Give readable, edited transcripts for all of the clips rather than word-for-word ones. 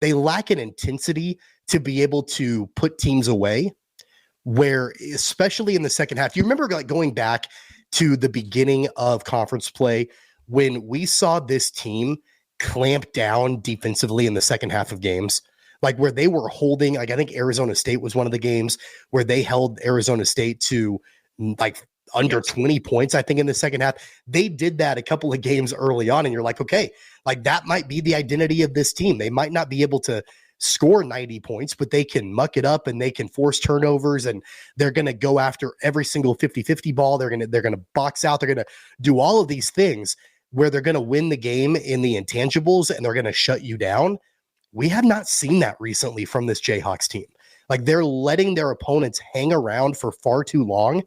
they lack an intensity to be able to put teams away, where especially in the second half, you remember like going back to the beginning of conference play when we saw this team clamp down defensively in the second half of games, like where they were holding, like I think Arizona State was one of the games where they held Arizona State to like under 20 points, I think, in the second half. They did that a couple of games early on, and you're like, okay, like that might be the identity of this team. They might not be able to score 90 points, but they can muck it up and they can force turnovers, and they're going to go after every single 50-50 ball. They're going to box out. They're going to do all of these things where they're going to win the game in the intangibles and they're going to shut you down. We have not seen that recently from this Jayhawks team. Like they're letting their opponents hang around for far too long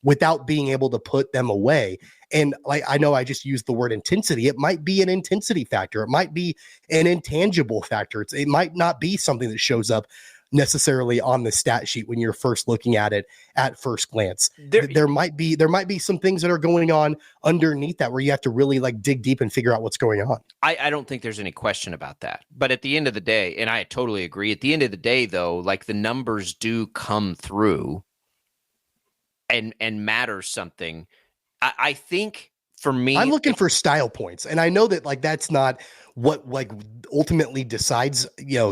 without being able to put them away. And like, I know I just used the word intensity. It might be an intensity factor. It might be an intangible factor. It might not be something that shows up necessarily on the stat sheet when you're first looking at it at first glance. There might be some things that are going on underneath that where you have to really like dig deep and figure out what's going on. I don't think there's any question about that. But at the end of the day, and I totally agree, at the end of the day, though, like the numbers do come through and matter something. I think for me, I'm looking for style points, and I know that like that's not what like ultimately decides,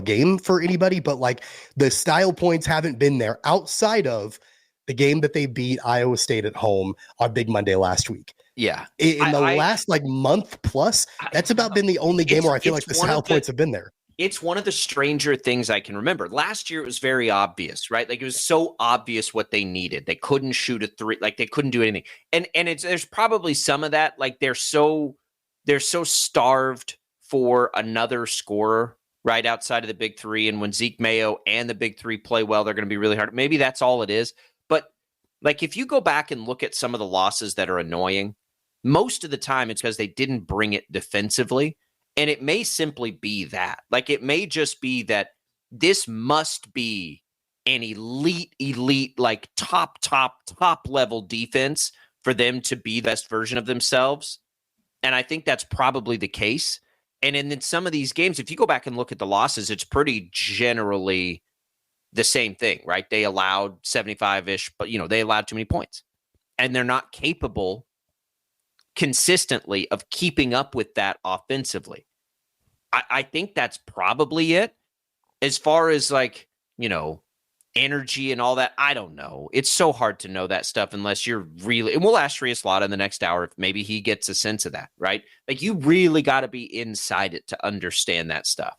game for anybody, but like the style points haven't been there outside of the game that they beat Iowa State at home on Big Monday last week. Yeah. In the last like month plus, that's about been the only game where I feel like the style points have been there. It's one of the stranger things I can remember. Last year, it was very obvious, right? Like it was so obvious what they needed. They couldn't shoot a three, like they couldn't do anything. And there's probably some of that. Like they're so starved for another scorer right outside of the big three. And when Zeke Mayo and the big three play well, they're going to be really hard. Maybe that's all it is. But like if you go back and look at some of the losses that are annoying, most of the time it's because they didn't bring it defensively. And it may simply be that. Like, it may just be that this must be an elite, like top level defense for them to be the best version of themselves. And I think that's probably the case. And in some of these games, if you go back and look at the losses, it's pretty generally the same thing, right? They allowed 75-ish, but, they allowed too many points. And they're not capable consistently of keeping up with that offensively. I think that's probably it. As far as like, energy and all that, I don't know. It's so hard to know that stuff unless you're really, and we'll ask Shreya Slaughter in the next hour if maybe he gets a sense of that, right? Like you really got to be inside it to understand that stuff.